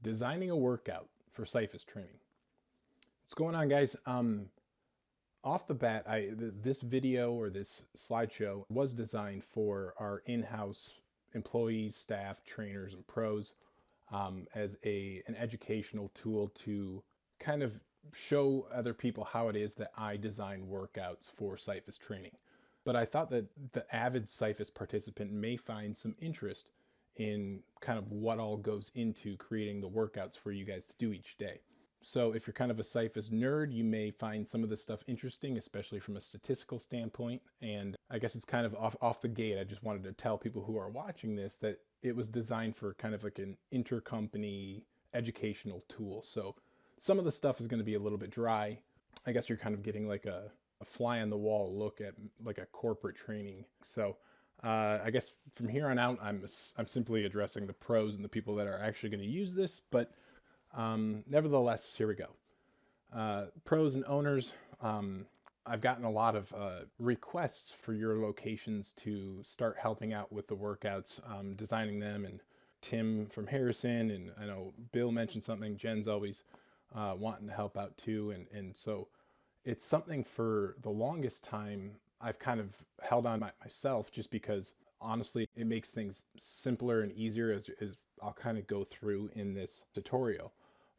designing a workout for Syphus Training. What's going on, guys? Off the bat, this video or this slideshow was designed for our in-house employees, staff, trainers, and pros as an educational tool to kind of show other people how it is that I design workouts for Syphus Training. But I thought that the avid Syphus participant may find some interest in kind of what all goes into creating the workouts for you guys to do each day. So if you're kind of a Syphus nerd, you may find some of this stuff interesting, especially from a statistical standpoint. And I guess it's kind of off the gate. I just wanted to tell people who are watching this that it was designed for kind of like an intercompany educational tool. So some of the stuff is going to be a little bit dry. I guess you're kind of getting like a fly on the wall look at like a corporate training. So I guess from here on out, I'm simply addressing the pros and the people that are actually going to use this. But nevertheless, here we go. Pros and owners. I've gotten a lot of requests for your locations to start helping out with the workouts, designing them. And Tim from Harrison, and I know Bill mentioned something. Jen's always wanting to help out too. And so it's something for the longest time I've kind of held on myself, just because honestly it makes things simpler and easier as I'll kind of go through in this tutorial.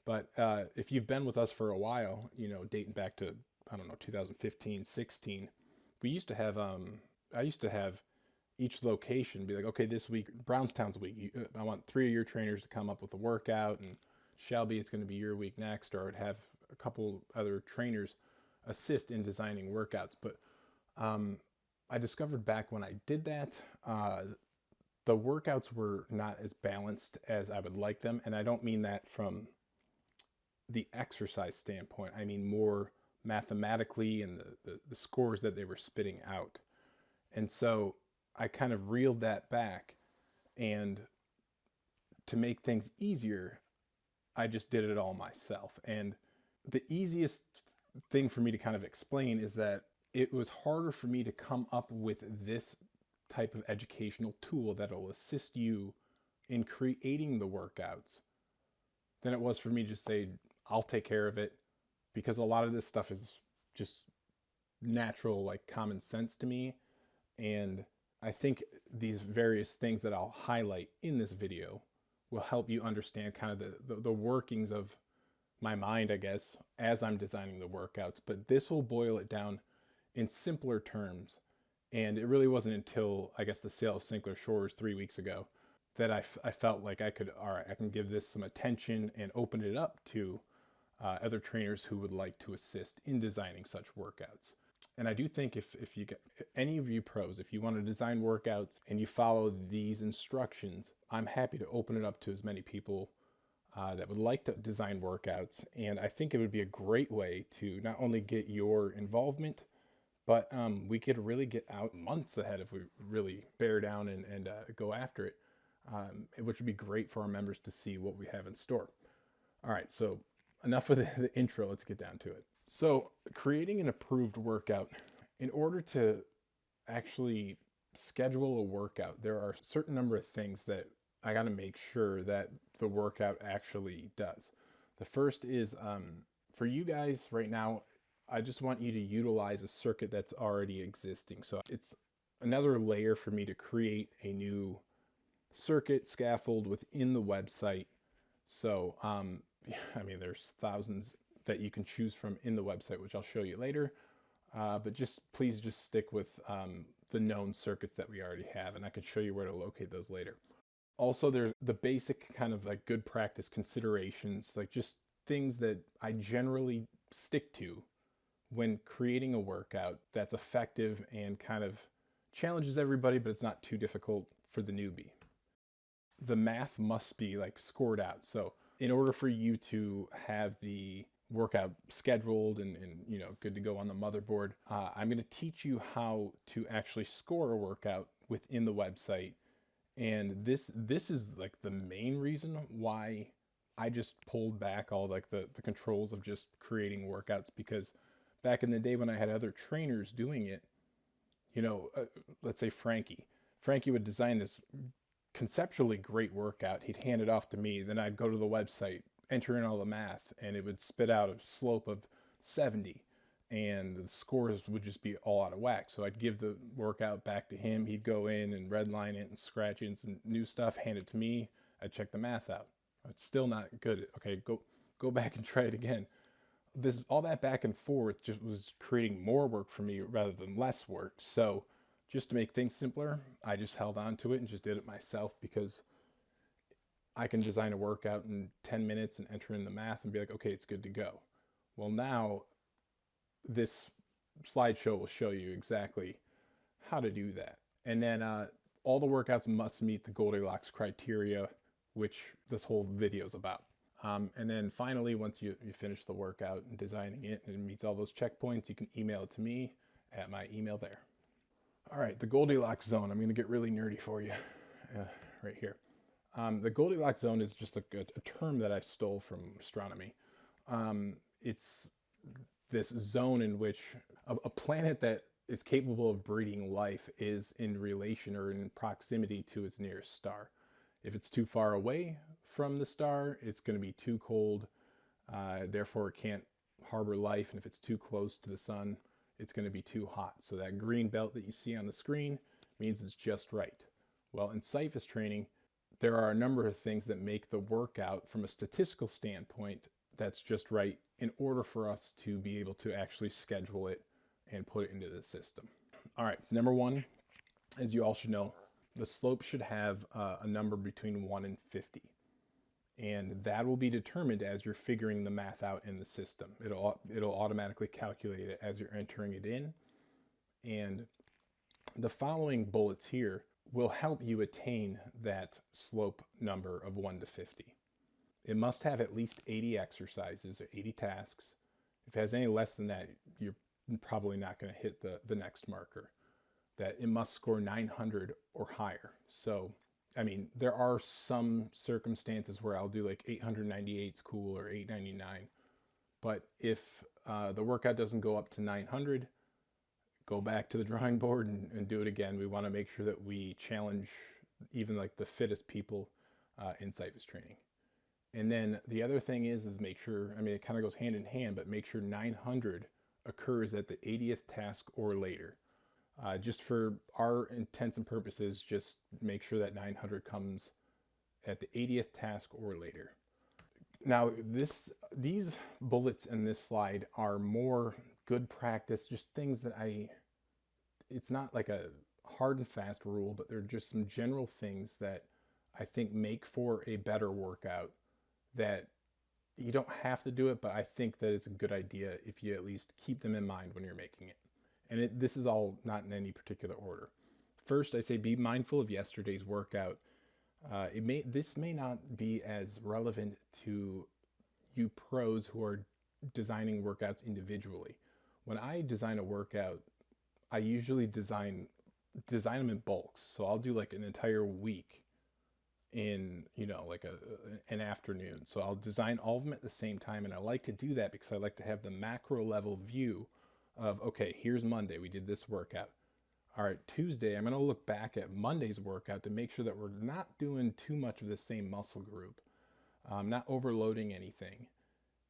But if you've been with us for a while, you know, dating back to, I don't know, 2015, 16, we used to have, I used to have each location be like, okay, this week, Brownstown's week, I want 3 of your trainers to come up with a workout, and Shelby, it's going to be your week next, or I'd have a couple other trainers assist in designing workouts. But I discovered back when I did that, the workouts were not as balanced as I would like them. And I don't mean that from the exercise standpoint. I mean more mathematically and the scores that they were spitting out. And so I kind of reeled that back, and to make things easier, I just did it all myself. And the easiest thing for me to kind of explain is that it was harder for me to come up with this type of educational tool that'll assist you in creating the workouts than it was for me to say, I'll take care of it, because a lot of this stuff is just natural, like common sense to me. And I think these various things that I'll highlight in this video will help you understand kind of the workings of my mind, I guess, as I'm designing the workouts. But this will boil it down in simpler terms. And it really wasn't until, I guess, the sale of Sinclair Shores 3 weeks ago that I felt like I can give this some attention and open it up to other trainers who would like to assist in designing such workouts. And I do think if you get any of you pros, if you want to design workouts and you follow these instructions, I'm happy to open it up to as many people that would like to design workouts. And I think it would be a great way to not only get your involvement, but we could really get out months ahead if we really bear down and go after it, which would be great for our members to see what we have in store. All right, so enough with the intro. Let's get down to it. So creating an approved workout, in order to actually schedule a workout, there are a certain number of things that I got to make sure that the workout actually does. The first is for you guys right now, I just want you to utilize a circuit that's already existing. So it's another layer for me to create a new circuit scaffold within the website. So, I mean, there's thousands that you can choose from in the website, which I'll show you later. But please stick with the known circuits that we already have, and I can show you where to locate those later. Also, there's the basic kind of like good practice considerations, like just things that I generally stick to when creating a workout that's effective and kind of challenges everybody, but it's not too difficult for the newbie. The math must be like scored out. So in order for you to have the workout scheduled and you know, good to go on the motherboard, I'm going to teach you how to actually score a workout within the website. And this is like the main reason why I just pulled back all like the controls of just creating workouts, because back in the day when I had other trainers doing it, you know, let's say Frankie would design this conceptually great workout. He'd hand it off to me. Then I'd go to the website, enter in all the math, and it would spit out a slope of 70. And the scores would just be all out of whack. So I'd give the workout back to him. He'd go in and redline it and scratch in some new stuff, hand it to me. I'd check the math out. It's still not good. Okay, go back and try it again. All that back and forth just was creating more work for me rather than less work. So just to make things simpler, I just held on to it and just did it myself, because I can design a workout in 10 minutes and enter in the math and be like, okay, it's good to go. Well, now this slideshow will show you exactly how to do that. And then all the workouts must meet the Goldilocks criteria, which this whole video is about. And then finally, once you finish the workout and designing it and it meets all those checkpoints, you can email it to me at my email there. All right, the Goldilocks Zone. I'm going to get really nerdy for you right here. The Goldilocks Zone is just a term that I stole from astronomy. It's this zone in which a planet that is capable of breeding life is in relation or in proximity to its nearest star. If it's too far away from the star, it's going to be too cold, therefore it can't harbor life. And if it's too close to the sun, it's going to be too hot. So that green belt that you see on the screen means it's just right. Well, in Syphus Training, there are a number of things that make the workout from a statistical standpoint that's just right in order for us to be able to actually schedule it and put it into the system. All right, number one, as you all should know, the slope should have a number between 1 and 50. And that will be determined as you're figuring the math out in the system. It'll automatically calculate it as you're entering it in. And the following bullets here will help you attain that slope number of 1 to 50. It must have at least 80 exercises or 80 tasks. If it has any less than that, you're probably not going to hit the next marker. That it must score 900 or higher. So, I mean, there are some circumstances where I'll do like 898 is cool or 899. But if the workout doesn't go up to 900, go back to the drawing board and do it again. We want to make sure that we challenge even like the fittest people in Syphus Training. And then the other thing is make sure, I mean, it kind of goes hand in hand, but make sure 900 occurs at the 80th task or later. Just for our intents and purposes, just make sure that 900 comes at the 80th task or later. Now, these bullets in this slide are more good practice, just things that it's not like a hard and fast rule, but they're just some general things that I think make for a better workout, that you don't have to do it, but I think that it's a good idea if you at least keep them in mind when you're making it. And this is all not in any particular order. First, I say be mindful of yesterday's workout. This may not be as relevant to you pros who are designing workouts individually. When I design a workout, I usually design them in bulks. So I'll do like an entire week in, like an afternoon. So I'll design all of them at the same time. And I like to do that because I like to have the macro level view of, okay, here's Monday, we did this workout. All right, Tuesday, I'm going to look back at Monday's workout to make sure that we're not doing too much of the same muscle group, not overloading anything.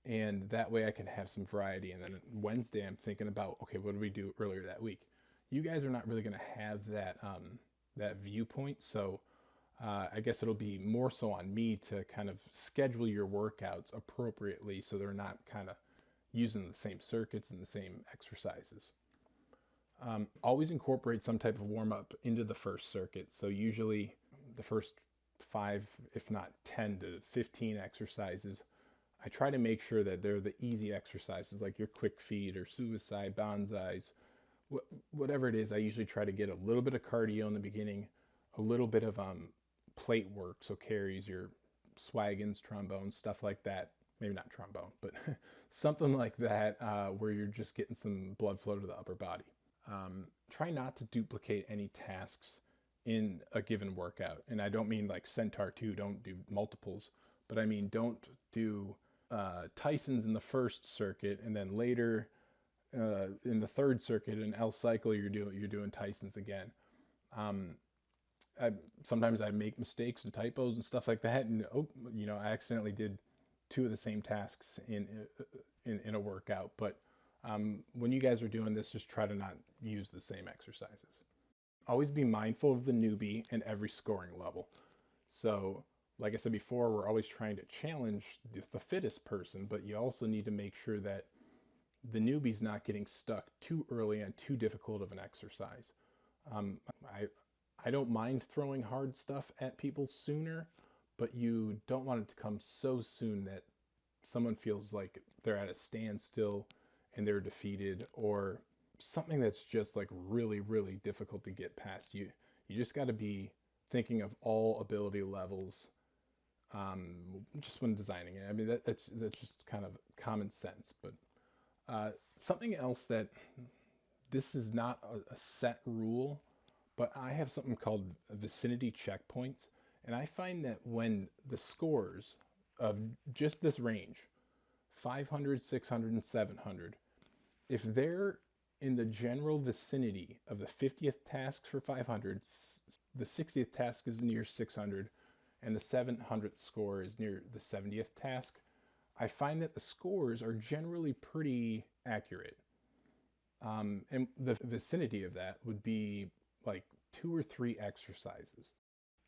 And that way I can have some variety. And then Wednesday, I'm thinking about, okay, what did we do earlier that week? You guys are not really going to have that viewpoint. So I guess it'll be more so on me to kind of schedule your workouts appropriately so they're not kind of using the same circuits and the same exercises. Always incorporate some type of warm-up into the first circuit. So usually the first 5, if not 10 to 15 exercises, I try to make sure that they're the easy exercises, like your quick feet or suicide, bonsais, whatever it is. I usually try to get a little bit of cardio in the beginning, a little bit of plate work, so carries, your swaggins, trombones, stuff like that. Maybe not trombone, but something like that, where you're just getting some blood flow to the upper body. Try not to duplicate any tasks in a given workout. And I don't mean like Centaur 2, don't do multiples, but I mean don't do Tyson's in the first circuit and then later in the third circuit in L cycle you're doing Tyson's again. sometimes I make mistakes and typos and stuff like that, and I accidentally did two of the same tasks in a workout. But when you guys are doing this, just try to not use the same exercises. Always be mindful of the newbie in every scoring level. So, like I said before, we're always trying to challenge the fittest person, but you also need to make sure that the newbie's not getting stuck too early on too difficult of an exercise. I don't mind throwing hard stuff at people sooner, but you don't want it to come so soon that someone feels like they're at a standstill and they're defeated, or something that's just like really, really difficult to get past. You just got to be thinking of all ability levels just when designing it. I mean, that's just kind of common sense. But something else that this is not a set rule, but I have something called Vicinity Checkpoints. And I find that when the scores of just this range, 500, 600, and 700, if they're in the general vicinity of the 50th task for 500, the 60th task is near 600, and the 700th score is near the 70th task, I find that the scores are generally pretty accurate. And the vicinity of that would be like 2 or 3 exercises.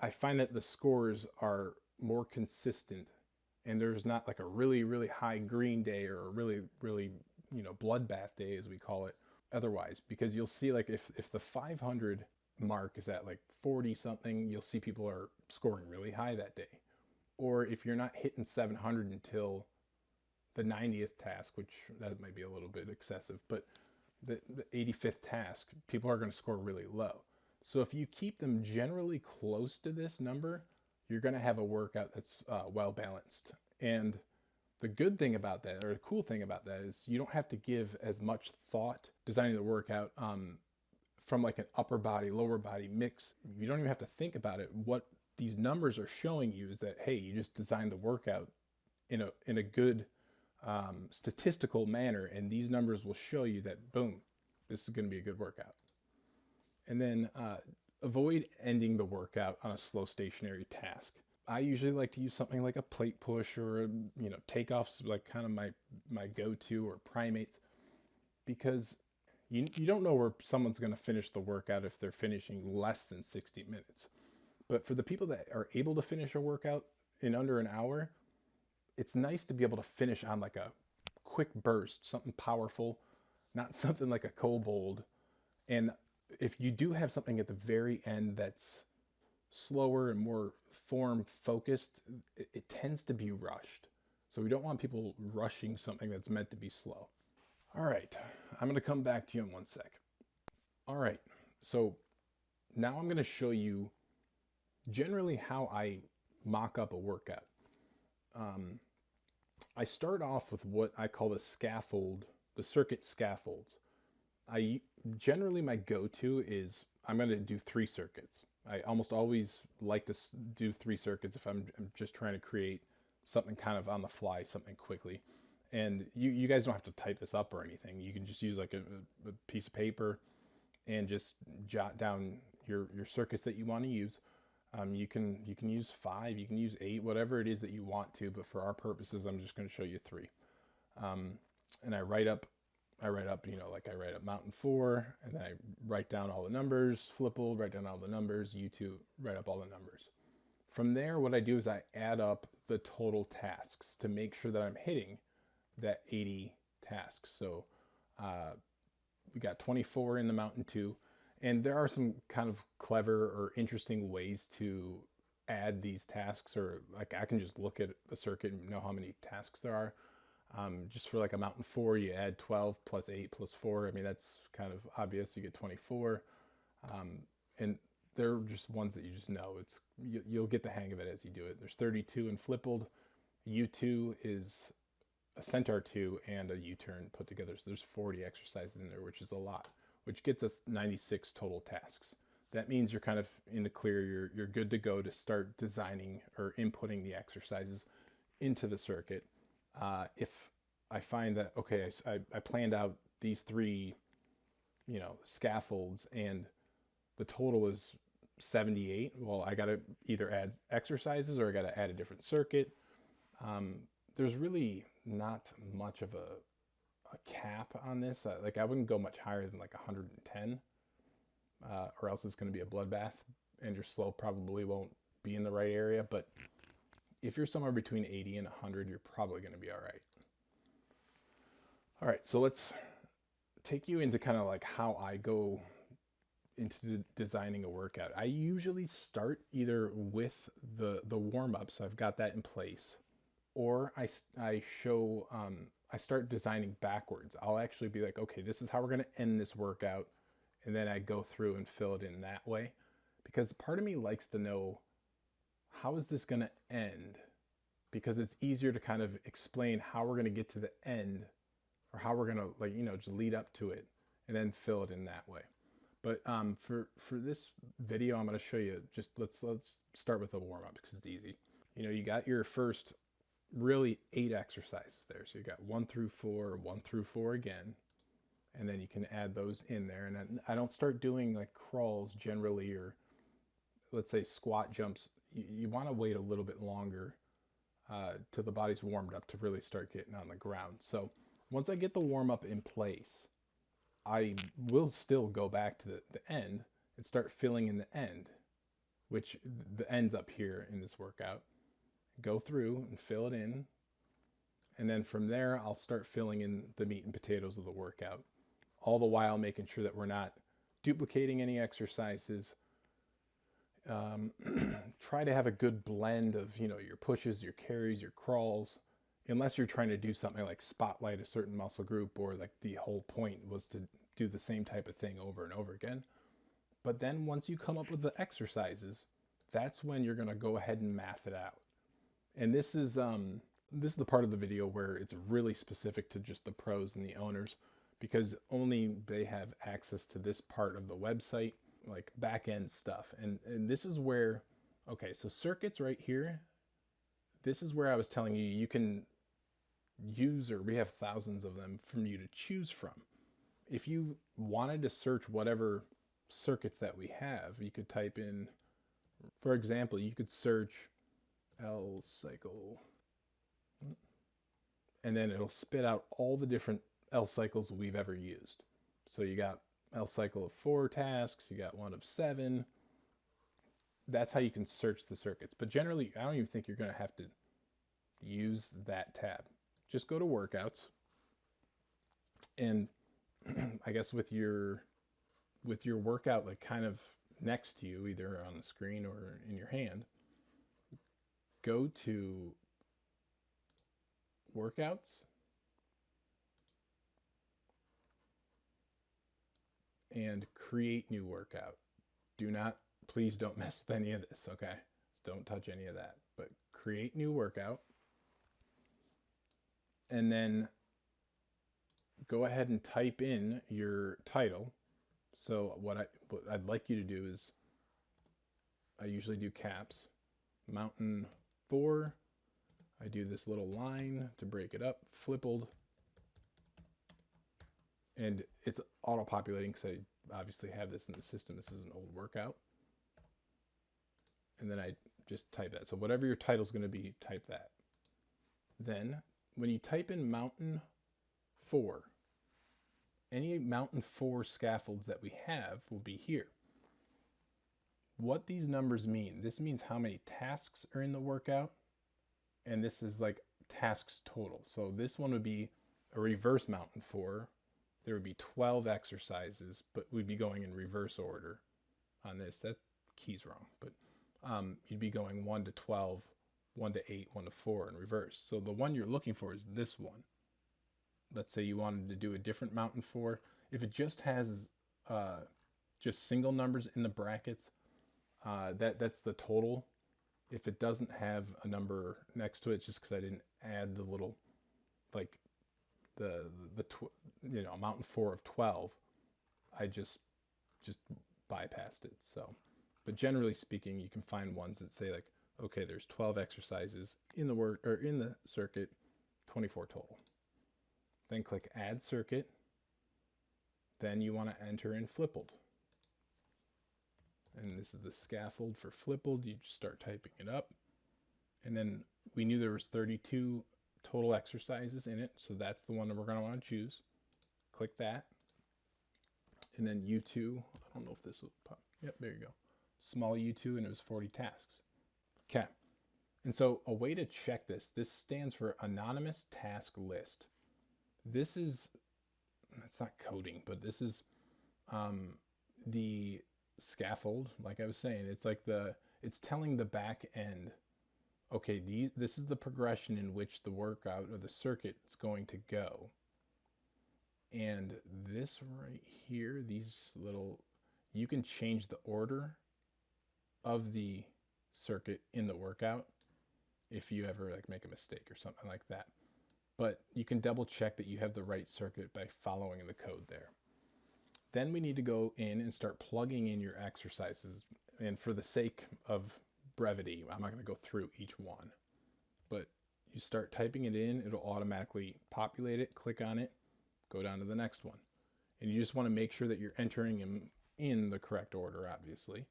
I find that the scores are more consistent, and there's not like a really, really high green day or a really, really, bloodbath day, as we call it, otherwise, because you'll see like if the 500 mark is at like 40 something, you'll see people are scoring really high that day. Or if you're not hitting 700 until the 90th task, which that might be a little bit excessive, but the 85th task, people are going to score really low. So if you keep them generally close to this number, you're going to have a workout that's well balanced. And the good thing about that, or the cool thing about that, is you don't have to give as much thought designing the workout from like an upper body, lower body mix. You don't even have to think about it. What these numbers are showing you is that, hey, you just designed the workout in a good statistical manner, and these numbers will show you that, boom, this is going to be a good workout. And then avoid ending the workout on a slow stationary task. I usually like to use something like a plate push or takeoffs, like kind of my go-to, or primates, because you don't know where someone's going to finish the workout if they're finishing less than 60 minutes. But for the people that are able to finish a workout in under an hour, it's nice to be able to finish on like a quick burst, something powerful, not something like a kobold. And if you do have something at the very end that's slower and more form focused, it tends to be rushed. So we don't want people rushing something that's meant to be slow. All right, I'm going to come back to you in 1 sec. All right, so now I'm going to show you generally how I mock up a workout. I start off with what I call the circuit scaffolds. Generally my go-to is I'm going to do 3 circuits. I almost always like to do 3 circuits if I'm just trying to create something kind of on the fly, something quickly. And you guys don't have to type this up or anything. You can just use like a piece of paper and just jot down your circuits that you want to use. You can use 5, you can use 8, whatever it is that you want to, but for our purposes, I'm just going to show you 3. And I write up, I write up Mountain 4, and then I write down all the numbers, Flipple, write down all the numbers, U2, write up all the numbers. From there, what I do is I add up the total tasks to make sure that I'm hitting that 80 tasks. So we got 24 in the Mountain 2, and there are some kind of clever or interesting ways to add these tasks, or like I can just look at a circuit and know how many tasks there are. Just for like a Mountain 4, you add 12 plus 8 plus 4. I mean, that's kind of obvious. You get 24. And they're just ones that you just know. You'll get the hang of it as you do it. There's 32 in Flippled. U2 is a Centaur 2 and a U-turn put together. So there's 40 exercises in there, which is a lot, which gets us 96 total tasks. That means you're kind of in the clear. You're good to go to start designing or inputting the exercises into the circuit. If I find that, okay, I planned out these 3, scaffolds, and the total is 78. Well, I got to either add exercises or I got to add a different circuit. There's really not much of a cap on this. Like I wouldn't go much higher than like 110, or else it's going to be a bloodbath and your slope probably won't be in the right area. But if you're somewhere between 80 and 100, you're probably going to be all right. All right, so let's take you into kind of like how I go into designing a workout. I usually start either with the warm-up, so I've got that in place, or I start designing backwards. I'll actually be like, okay, this is how we're going to end this workout, and then I go through and fill it in that way, because part of me likes to know, how is this going to end? Because it's easier to kind of explain how we're going to get to the end, or how we're going to, like, just lead up to it and then fill it in that way. But for this video, I'm going to show you, just let's start with a warm-up because it's easy. You got your first really 8 exercises there. So you got 1 through 4, 1 through 4 again, and then you can add those in there. And I don't start doing like crawls generally, or let's say squat jumps. You want to wait a little bit longer till the body's warmed up to really start getting on the ground. So once I get the warm-up in place, I will still go back to the end and start filling in the end, which the end's up here in this workout. Go through and fill it in. And then from there, I'll start filling in the meat and potatoes of the workout, all the while making sure that we're not duplicating any exercises. Try to have a good blend of, your pushes, your carries, your crawls, unless you're trying to do something like spotlight a certain muscle group, or like the whole point was to do the same type of thing over and over again. But then once you come up with the exercises, that's when you're going to go ahead and math it out. And this is the part of the video where it's really specific to just the pros and the owners, because only they have access to this part of the website, like back end stuff. And this is where, okay, so circuits right here, this is where I was telling you can use, or we have thousands of them from you to choose from. If you wanted to search whatever circuits that we have, you could type in, for example, you could search L cycle, and then it'll spit out all the different L cycles we've ever used. So you got L cycle of 4 tasks, you got one of 7. That's how you can search the circuits. But generally, I don't even think you're going to have to use that tab. Just go to workouts, and I guess with your workout like kind of next to you, either on the screen or in your hand, go to workouts, and create new workout. Please don't mess with any of this, okay? Don't touch any of that, but create new workout. And then go ahead and type in your title. So what I'd like you to do is, I usually do caps, mountain 4. I do this little line to break it up, flippled, and it's auto-populating because I obviously have this in the system. This is an old workout. And then I just type that. So whatever your title is going to be, type that. Then when you type in mountain 4, any mountain 4 scaffolds that we have will be here. What these numbers mean, this means how many tasks are in the workout, and this is like tasks total. So this one would be a reverse mountain 4. There would be 12 exercises, but we'd be going in reverse order on this. That key's wrong, but you'd be going 1 to 12, 1 to 8, 1 to 4 in reverse. So the one you're looking for is this one. Let's say you wanted to do a different mountain 4. If it just has just single numbers in the brackets, that's the total. If it doesn't have a number next to it, just because I didn't add the little, like the mountain 4 of 12, I just bypassed it. So, but generally speaking, you can find ones that say like, okay, there's 12 exercises in the circuit, 24 total. Then click Add Circuit. Then you want to enter in flippled. And this is the scaffold for Flippled. You just start typing it up. And then we knew there was 32 total exercises in it, so that's the one that we're going to want to choose. Click that. And then U2, I don't know if this will pop. Yep, there you go. Small U2, and it was 40 tasks. Okay. And so a way to check this stands for Anonymous Task List. This is, it's not coding, but this is the scaffold, like I was saying. It's like it's telling the back end, okay, this is the progression in which the workout or the circuit is going to go. And this right here, these little, you can change the order of the circuit in the workout if you ever like make a mistake or something like that. But you can double check that you have the right circuit by following the code there. Then we need to go in and start plugging in your exercises. And for the sake of brevity, I'm not going to go through each one, but you start typing it in, it'll automatically populate it, click on it, go down to the next one. And you just want to make sure that you're entering them in the correct order, obviously.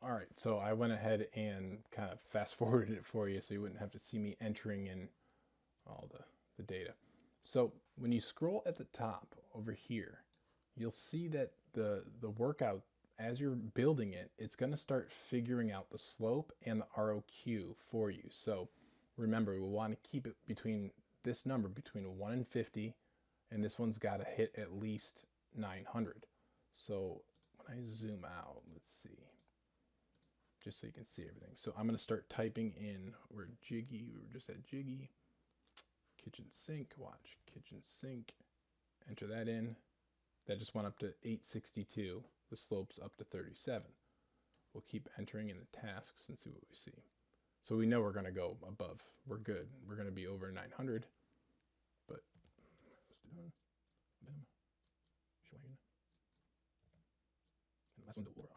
All right, so I went ahead and kind of fast forwarded it for you so you wouldn't have to see me entering in all the data. So when you scroll at the top over here, you'll see that the workout, as you're building it, it's going to start figuring out the slope and the ROQ for you. So remember, we want to keep it between this number, between 1 and 50, and this one's got to hit at least 900. So when I zoom out, let's see, just so you can see everything. So I'm going to start typing in, we're just at Jiggy, kitchen sink, watch, kitchen sink, enter that in. That just went up to 862. The slope's up to 37. We'll keep entering in the tasks and see what we see. So we know we're going to go above. We're good. We're going to be over 900. But last one, Delora.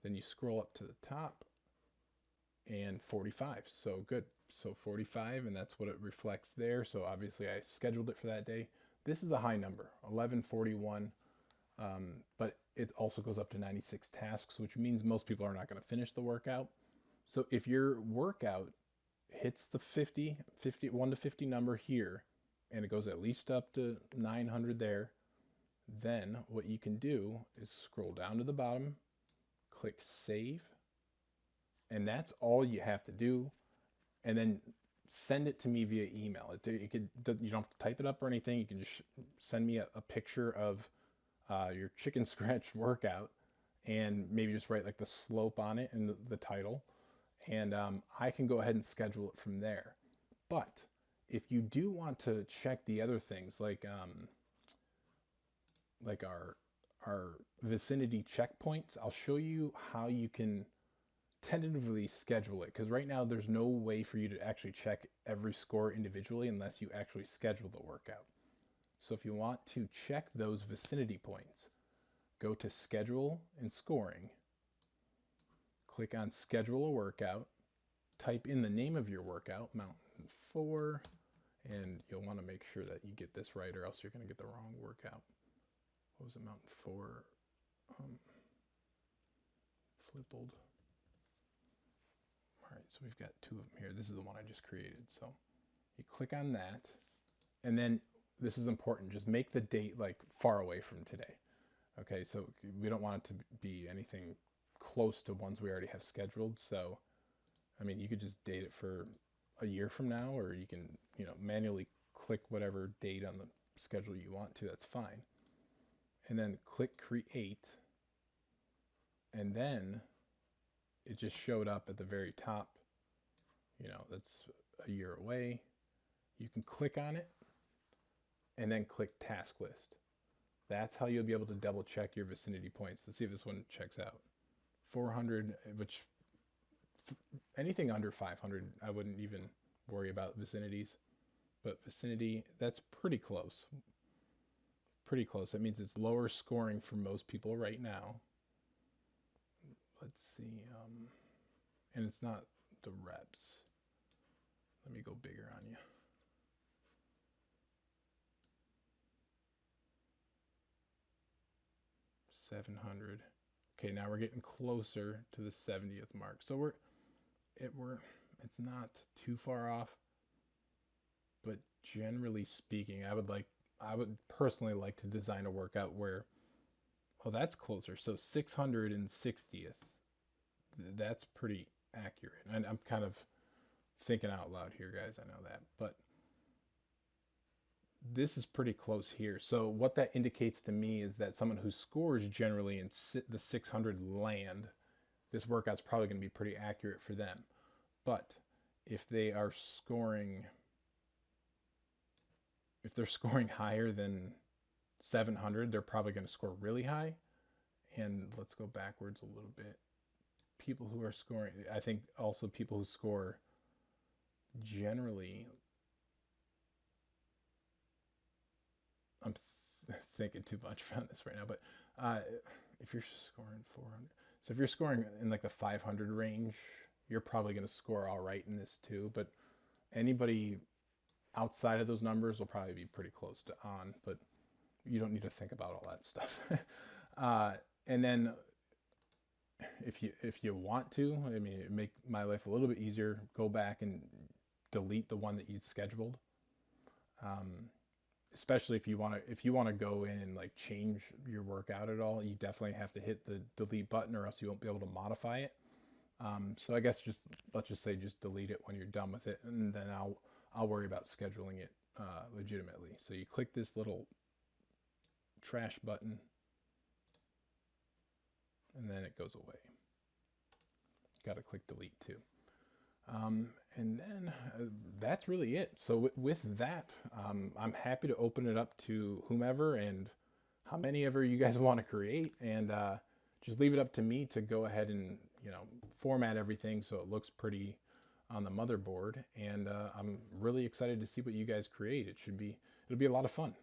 Then you scroll up to the top and 45. So good. So 45, and that's what it reflects there. So obviously I scheduled it for that day. This is a high number, 1141, but it also goes up to 96 tasks, which means most people are not going to finish the workout. So if your workout hits the 1 to 50 number here, and it goes at least up to 900 there, then what you can do is scroll down to the bottom, click save, and that's all you have to do. And then send it to me via email. You don't have to type it up or anything. You can just send me a picture of your chicken scratch workout and maybe just write like the slope on it and the title. And I can go ahead and schedule it from there. But if you do want to check the other things like our vicinity checkpoints, I'll show you how you can tentatively schedule it, because right now there's no way for you to actually check every score individually unless you actually schedule the workout. So if you want to check those vicinity points, go to schedule and scoring, click on schedule a workout, type in the name of your workout, Mountain 4, and you'll want to make sure that you get this right or else you're going to get the wrong workout. What was it, Mountain 4? Flippled. All right, so we've got 2 of them here. This is the one I just created. So you click on that, and then this is important. Just make the date like far away from today. Okay, so we don't want it to be anything close to ones we already have scheduled. So, I mean, you could just date it for a year from now, or you can, manually click whatever date on the schedule you want to. That's fine. And then click create, and then it just showed up at the very top. That's a year away. You can click on it and then click task list. That's how you'll be able to double check your vicinity points to see if this one checks out. 400, which anything under 500, I wouldn't even worry about vicinities. But vicinity, that's pretty close. Pretty close. That means it's lower scoring for most people right now. Let's see, and it's not the reps. Let me go bigger on you. $700. Okay, now we're getting closer to the 70th mark. So it's not too far off, but generally speaking, I would personally like to design a workout where, oh, that's closer. So 660th, that's pretty accurate. And I'm kind of thinking out loud here, guys. I know that, but this is pretty close here. So what that indicates to me is that someone who scores generally in the 600 land, this workout's probably going to be pretty accurate for them. But if they are scoring, if they're scoring higher than 700, they're probably going to score really high. And let's go backwards a little bit. People who are scoring, I think also people who score generally, I'm thinking too much on this right now, but if you're scoring 400, so if you're scoring in like the 500 range, you're probably going to score all right in this too. But anybody outside of those numbers will probably be pretty close to on, but you don't need to think about all that stuff. And then if you want to, I mean, make my life a little bit easier, go back and delete the one that you scheduled. Especially if you want to go in and like change your workout at all, you definitely have to hit the delete button, or else you won't be able to modify it. So I guess let's just say delete it when you're done with it, and then I'll worry about scheduling it legitimately. So you click this little trash button, and then it goes away. Got to click delete too. And then that's really it. So with that, I'm happy to open it up to whomever and how many ever you guys want to create, and just leave it up to me to go ahead and, format everything so it looks pretty on the motherboard. And I'm really excited to see what you guys create. It'll be a lot of fun.